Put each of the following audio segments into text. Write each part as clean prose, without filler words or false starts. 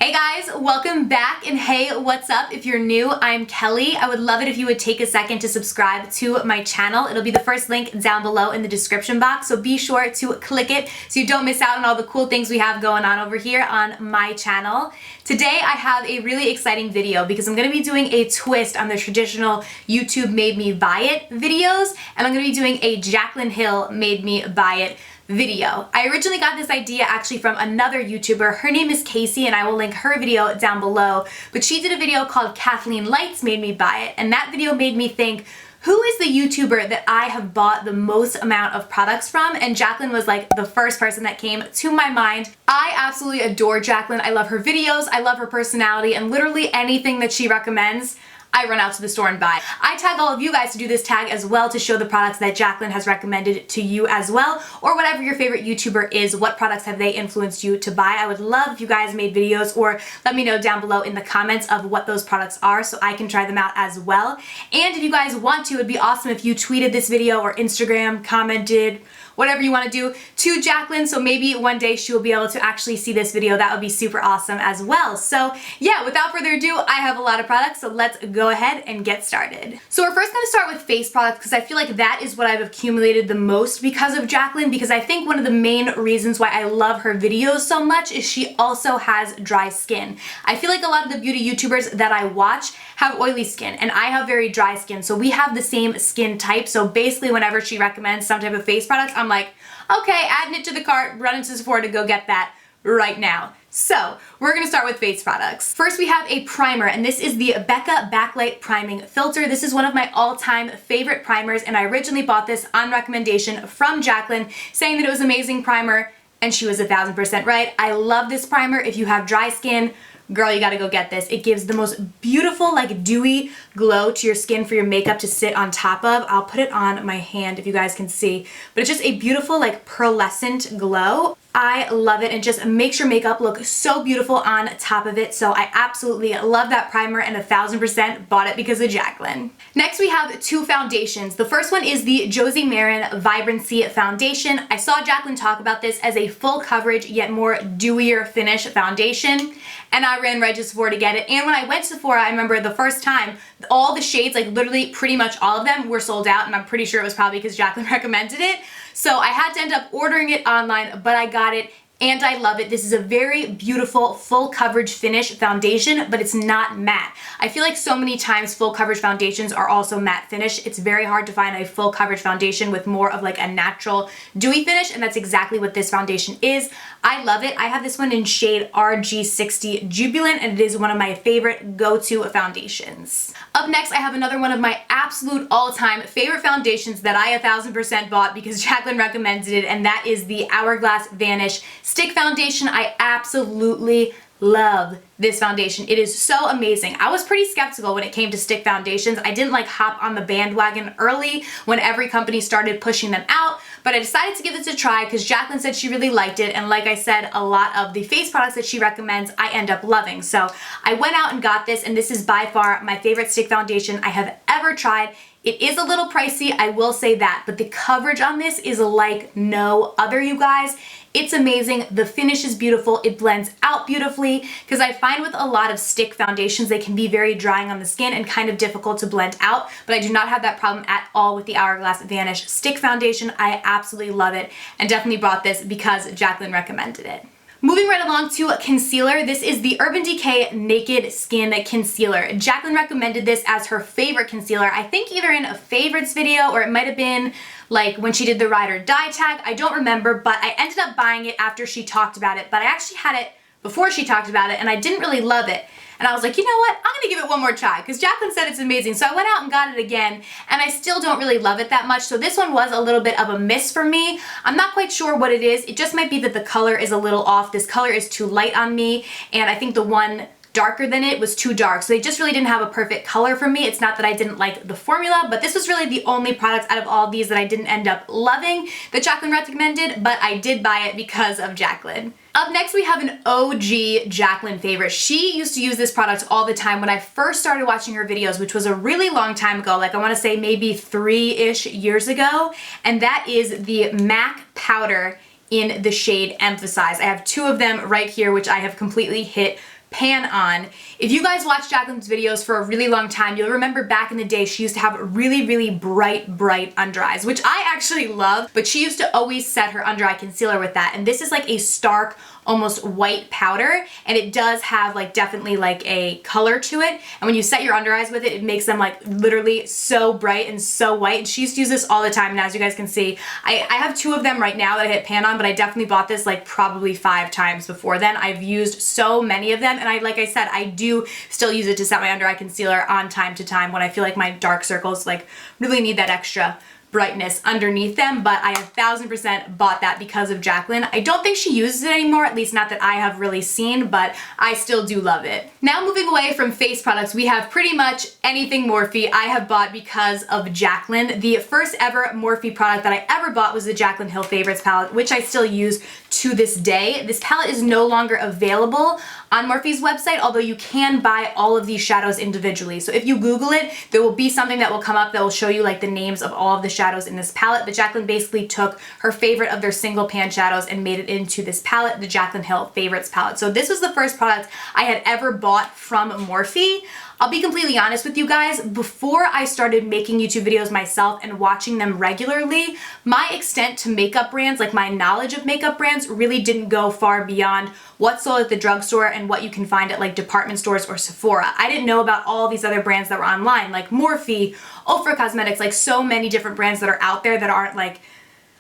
Hey guys, welcome back, and hey, what's up? If you're new, I'm Kelly. I would love it if you would take a second to subscribe to my channel. It'll be the first link down below in the description box, so be sure to click it so you don't miss out on all the cool things we have going on over here on my channel. Today I have a really exciting video because I'm going to be doing a twist on the traditional YouTube made me buy it videos, and I'm going to be doing a Jaclyn Hill made me buy it video. I originally got this idea actually from another YouTuber. Her name is Casey, and I will link her video down below, but she did a video called Kathleen Lights Made Me Buy It, and that video made me think, who is the YouTuber that I have bought the most amount of products from? And Jaclyn was like the first person that came to my mind. I absolutely adore Jaclyn. I love her videos, I love her personality, and literally anything that she recommends, I run out to the store and buy. I tag all of you guys to do this tag as well to show the products that Jaclyn has recommended to you as well, or whatever your favorite YouTuber is, what products have they influenced you to buy. I would love if you guys made videos, or let me know down below in the comments of what those products are so I can try them out as well. And if you guys want to, it'd be awesome if you tweeted this video or Instagram, commented, whatever you want to do to Jaclyn, so maybe one day she will be able to actually see this video. That would be super awesome as well. So yeah, without further ado, I have a lot of products, so let's go ahead and get started. So we're first going to start with face products because I feel like that is what I've accumulated the most because of Jaclyn, because I think one of the main reasons why I love her videos so much is she also has dry skin. I feel like a lot of the beauty YouTubers that I watch have oily skin, and I have very dry skin, so we have the same skin type. So basically whenever she recommends some type of face products, I'm like, okay, adding it to the cart, running to Sephora to go get that right now. So we're gonna start with face products. First we have a primer, and this is the Becca Backlight Priming Filter. This is one of my all-time favorite primers, and I originally bought this on recommendation from Jaclyn, saying that it was an amazing primer, and she was 1000% right. I love this primer. If you have dry skin, girl, you gotta go get this. It gives the most beautiful, like, dewy glow to your skin for your makeup to sit on top of. I'll put it on my hand if you guys can see, but it's just a beautiful, like, pearlescent glow. I love it, and just makes your makeup look so beautiful on top of it. So I absolutely love that primer, and 1000% bought it because of Jaclyn. Next we have two foundations. The first one is the Josie Maran Vibrancy Foundation. I saw Jaclyn talk about this as a full coverage yet more dewier finish foundation, and I ran right to Sephora to get it. And when I went to Sephora, I remember the first time, all the shades, like literally pretty much all of them, were sold out, and I'm pretty sure it was probably because Jaclyn recommended it. So I had to end up ordering it online, but I got it and I love it. This is a very beautiful full coverage finish foundation, but it's not matte. I feel like so many times full coverage foundations are also matte finish. It's very hard to find a full coverage foundation with more of like a natural dewy finish, and that's exactly what this foundation is. I love it. I have this one in shade RG60 Jubilant, and it is one of my favorite go-to foundations. Up next, I have another one of my absolute all-time favorite foundations that I 1000% bought because Jaclyn recommended it, and that is the Hourglass Vanish Stick Foundation. I absolutely love this foundation. It is so amazing. I was pretty skeptical when it came to stick foundations. I didn't like hop on the bandwagon early when every company started pushing them out, but I decided to give this a try because Jaclyn said she really liked it, and like I said, a lot of the face products that she recommends I end up loving. So I went out and got this, and this is by far my favorite stick foundation I have ever tried. It is a little pricey, I will say that, but the coverage on this is like no other, you guys. It's amazing. The finish is beautiful. It blends out beautifully, because I find with a lot of stick foundations, they can be very drying on the skin and kind of difficult to blend out, but I do not have that problem at all with the Hourglass Vanish Stick Foundation. I absolutely love it, and definitely bought this because Jaclyn recommended it. Moving right along to concealer, this is the Urban Decay Naked Skin Concealer. Jaclyn recommended this as her favorite concealer, I think either in a favorites video or it might have been like when she did the Ride or Die tag. I don't remember, but I ended up buying it after she talked about it, but I actually had it before she talked about it and I didn't really love it. And I was like, you know what, I'm gonna give it one more try because Jaclyn said it's amazing. So I went out and got it again, and I still don't really love it that much. So this one was a little bit of a miss for me. I'm not quite sure what it is. It just might be that the color is a little off. This color is too light on me, and I think the one darker than it was too dark. So they just really didn't have a perfect color for me. It's not that I didn't like the formula, but this was really the only product out of all these that I didn't end up loving that Jaclyn recommended, but I did buy it because of Jaclyn. Up next we have an OG Jaclyn favorite. She used to use this product all the time when I first started watching her videos, which was a really long time ago, like I want to say maybe 3-ish years ago, and that is the MAC powder in the shade Emphasize. I have two of them right here, which I have completely hit pan on. If you guys watch Jaclyn's videos for a really long time, you'll remember back in the day she used to have really, really bright under eyes, which I actually love, but she used to always set her under eye concealer with that. And this is like a stark, almost white powder, and it does have like definitely like a color to it. And when you set your under eyes with it, it makes them like literally so bright and so white. And she used to use this all the time, and as you guys can see, I have 2 of them right now that I hit pan on, but I definitely bought this like probably 5 times before then. I've used so many of them, and like I said, I do still use it to set my under eye concealer on time to time when I feel like my dark circles like really need that extra brightness underneath them, but I 1000% bought that because of Jaclyn. I don't think she uses it anymore, at least not that I have really seen, but I still do love it. Now moving away from face products, we have pretty much anything Morphe I have bought because of Jaclyn. The first ever Morphe product that I ever bought was the Jaclyn Hill Favorites palette, which I still use to this day. This palette is no longer available on Morphe's website, although you can buy all of these shadows individually. So if you Google it, there will be something that will come up that will show you like the names of all of the shadows in this palette, but Jaclyn basically took her favorite of their single pan shadows and made it into this palette, the Jaclyn Hill Favorites palette. So this was the first product I had ever bought from Morphe. I'll be completely honest with you guys, before I started making YouTube videos myself and watching them regularly, my extent to makeup brands, like my knowledge of makeup brands, really didn't go far beyond what's sold at the drugstore and what you can find at like department stores or Sephora. I didn't know about all these other brands that were online, like Morphe, Ultra Cosmetics, like so many different brands that are out there that aren't like,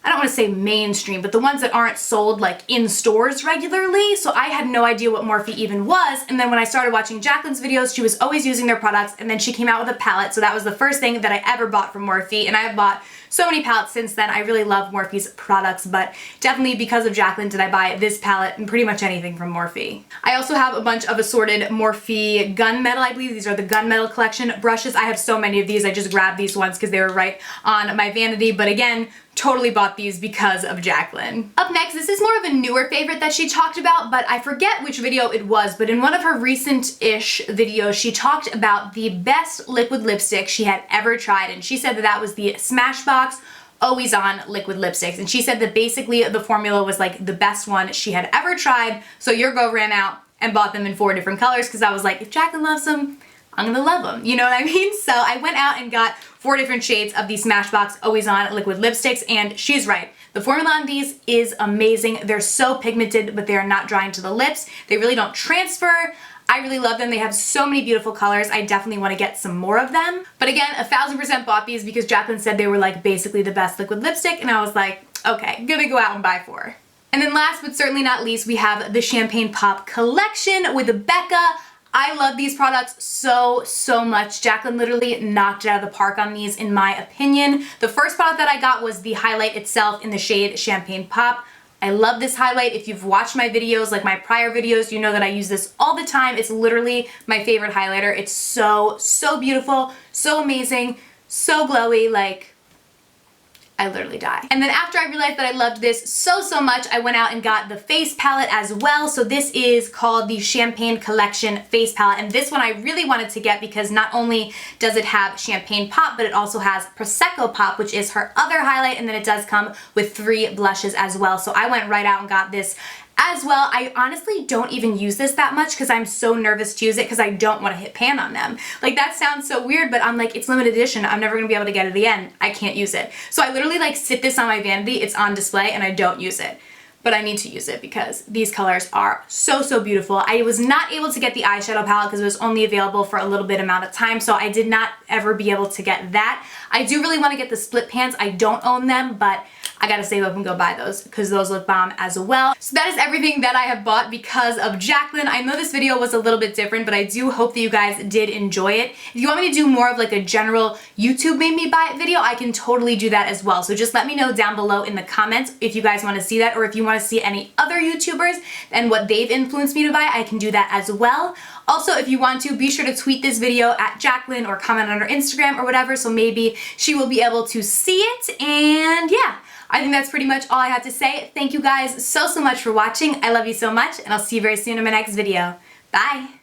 I don't want to say mainstream, but the ones that aren't sold like in stores regularly. So I had no idea what Morphe even was. And then when I started watching Jaclyn's videos, she was always using their products, and then she came out with a palette. So that was the first thing that I ever bought from Morphe, and I have bought so many palettes since then. I really love Morphe's products, but definitely because of Jaclyn did I buy this palette and pretty much anything from Morphe. I also have a bunch of assorted Morphe Gunmetal, I believe these are the Gunmetal collection brushes. I have so many of these. I just grabbed these ones because they were right on my vanity, but again, totally bought these because of Jaclyn. Up next, this is more of a newer favorite that she talked about, but I forget which video it was, but in one of her recent-ish videos, she talked about the best liquid lipstick she had ever tried, and she said that that was the Smashbox Always On liquid lipsticks, and she said that basically the formula was like the best one she had ever tried, so your girl ran out and bought them in 4 different colors because I was like, if Jaclyn loves them, I'm gonna love them, you know what I mean? So I went out and got 4 different shades of the Smashbox Always On liquid lipsticks, and she's right. The formula on these is amazing. They're so pigmented, but they are not drying to the lips. They really don't transfer. I really love them. They have so many beautiful colors. I definitely want to get some more of them. But again, 1000% bought these because Jaclyn said they were like basically the best liquid lipstick, and I was like, okay, gonna go out and buy 4. And then last but certainly not least, we have the Champagne Pop collection with Becca. I love these products so much. Jaclyn literally knocked it out of the park on these in my opinion. The first product that I got was the highlight itself in the shade Champagne Pop. I love this highlight. If you've watched my videos, like my prior videos, you know that I use this all the time. It's literally my favorite highlighter. It's so beautiful, so amazing, so glowy, like I literally die. And then after I realized that I loved this so much, I went out and got the face palette as well. So this is called the Champagne Collection Face Palette. And this one I really wanted to get because not only does it have Champagne Pop, but it also has Prosecco Pop, which is her other highlight. And then it does come with 3 blushes as well. So I went right out and got this as well. I honestly don't even use this that much because I'm so nervous to use it because I don't want to hit pan on them. Like that sounds so weird, but I'm like, it's limited edition. I'm never going to be able to get it again. I can't use it. So I literally like sit this on my vanity. It's on display and I don't use it. But I need to use it because these colors are so beautiful. I was not able to get the eyeshadow palette because it was only available for a little bit amount of time, so I did not ever be able to get that. I do really want to get the split pans. I don't own them, but I gotta save up and go buy those because those look bomb as well. So that is everything that I have bought because of Jaclyn. I know this video was a little bit different, but I do hope that you guys did enjoy it. If you want me to do more of like a general YouTube made me buy it video, I can totally do that as well. So just let me know down below in the comments if you guys want to see that, or if you want to see any other YouTubers and what they've influenced me to buy, I can do that as well. Also, if you want to, be sure to tweet this video at Jaclyn or comment on her Instagram or whatever, so maybe she will be able to see it. And yeah, I think that's pretty much all I have to say. Thank you guys so much for watching. I love you so much, and I'll see you very soon in my next video. Bye!